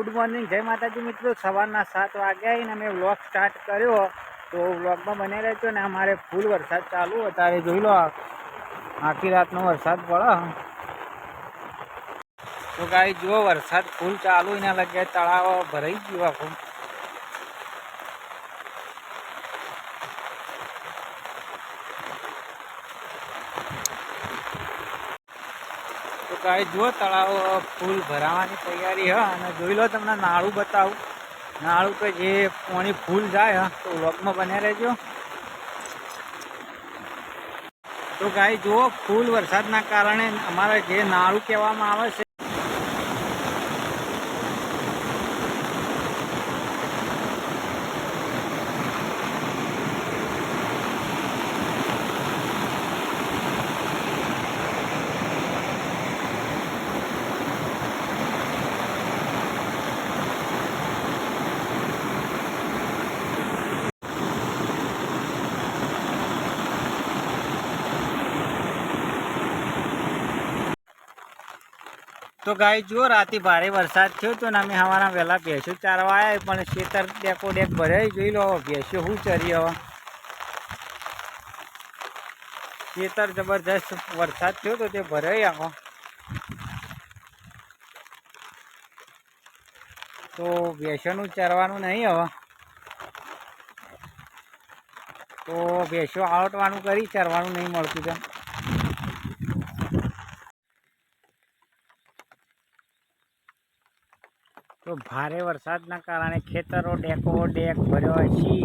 Good morning, જય માતાજી મિત્રો। સવારના 7 વાગ્યા અને અમે વ્લોગ સ્ટાર્ટ કર્યો, તો વ્લોગમાં બને રહેજો ને। અમારે ફૂલ વરસાદ ચાલુ અત્યારે જોઈ લો, આખી રાતનો વરસાદ પડે। તો ગાઈ જુઓ, વરસાદ ફૂલ ચાલુ, એના લગે તળાવ ભરાઈ ગયું આખું। તો ગાઈ જુઓ, તળાવ ફૂલ ભરાવાની તૈયારી હ। અને જોઈ લો, તમને નાળું બતાવું, નાળું કે જે પાણી ફૂલ જાય તો વ્લોગમાં બને રહેજો। તો ગાઈ જુઓ, ફૂલ વરસાદના કારણે અમારે જે નાળું કહેવામાં આવે છે, તો ગાય જુઓ, રાતે ભારે વરસાદ થયો તો અમે સવારના વહેલા ભેંસો ચારવા આવ્યા, પણ ખેતર ડેકો ડેક ભરાઈ। જોઈ લો, ભેંસો શું ચરી હવે, ખેતર જબરજસ્ત વરસાદ થયો તો તે ભરાઈ આખો। તો ભેંસોનું ચરવાનું નહીં હવે, તો ભેંસો આળોટવાનું કરી, ચરવાનું નહીં મળતું છે। તો ભારે વરસાદના કારણે ખેતરો ડેકો ડેક ભર્યો છે।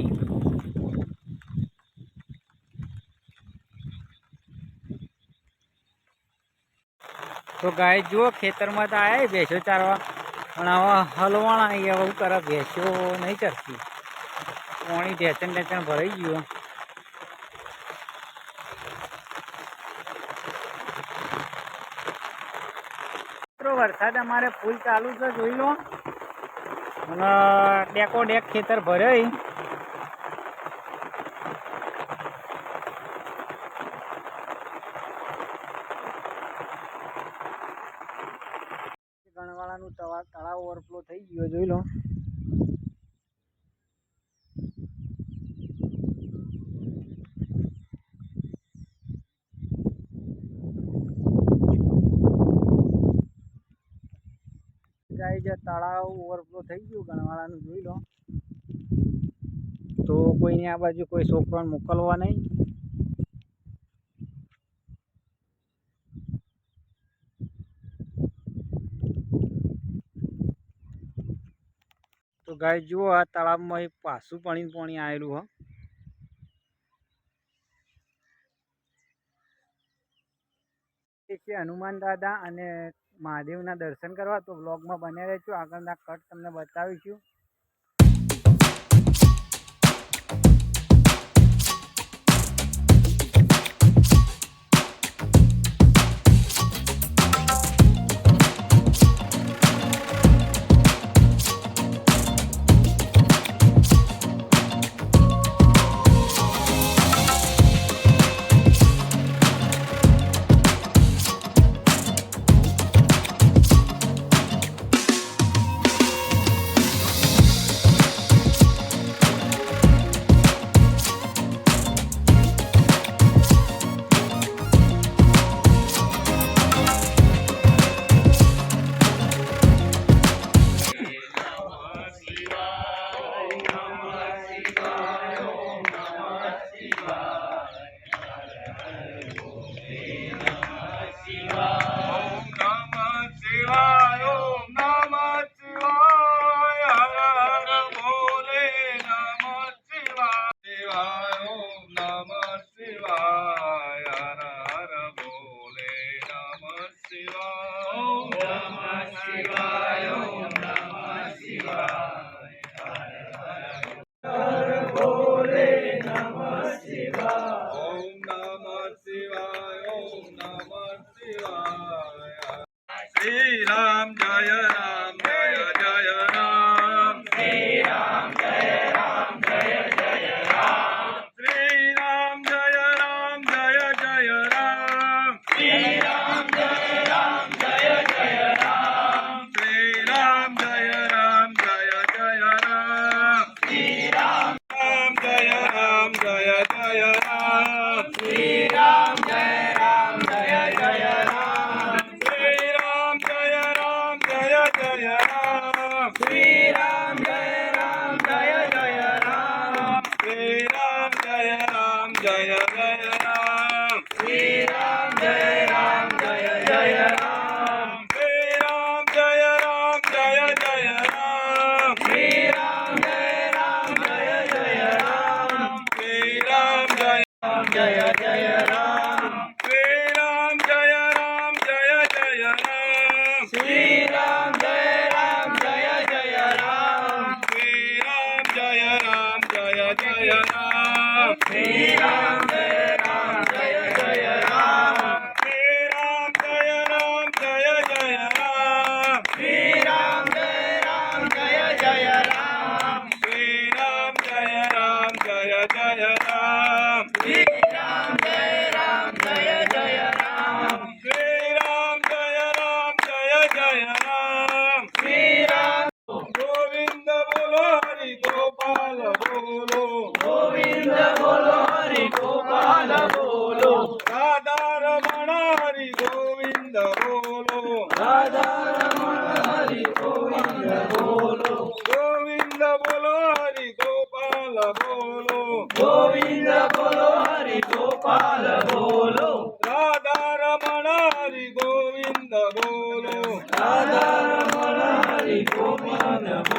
તો ગાય જુઓ, ખેતરમાં તો આવ્યા ભેંસો ચારવા, પણ હવે હલવાણા એવું કરે, ભેંસો નહીં ચરતી, પાણી ઢેચણ ઢેચણ ભરાઈ ગયું। વરસાદ અમારે ફૂલ ચાલુ છે, જોઈ લો, અને ડેકો ડેક ખેતર ભરાઈ। ગણવાળાનું તળાવ ઓવરફ્લો થઈ ગયો, જોઈ લો। ગાય તળાવ ઓવરફ્લો થઈ ગયું ગણવાળાનું, જોઈ લો। તો કોઈને આ બાજુ કોઈ છોકરાને મોકલવા નહીં। તો ગાય જુઓ, આ તળાવમાં પાછું પાણી આવેલું હ। હનુમાન દાદા અને મહાદેવના દર્શન કરવા, તો બ્લોગમાં બને રહેજો, આગળના કટ તમને બતાવીશું। રામ શ્રી રામ જય જય રામ શ્રી રામ જય રામ જય રામ શ્રી રામ જય રામ જય રામ શ્રી રામ જય રામ જય રામ શ્રી રામ જય રામ જય રામ શ્રી રામ જય જય રામ શ્રી રામ જય રામ જય રામ શ્રી રામ જય રામ જય રામ શ્રી રામ જય રામ જય રામ શ્રી રામ જય રામ જય રામ શ્રી રામ જય રામ જય રામ શ્રી રામ જય રામ જય રામ શ્રી રામ જય રામ જય રામ શ્રી રામ જય રામ જય રામ શ્રી રામ જય રામ જય રામ શ્રી રામ ગોવિંદ બોલો હરિ ગોપાલ બોલો ગોવિંદ બોલો હરિ ગોપાલ બોલો રાધા રમણ હરિ ગોવિંદ બોલો રાધા રમણ હરિ ગોવિંદ બોલો ગોવિંદ બોલો હરિ ગોપાલ બોલો ગોવિંદ બોલો હરિ ગોપાલ બોલો રાધા રમણ હરિ ગોવિંદ બોલો રાધા રમણ હરિ ગોવિંદ બોલો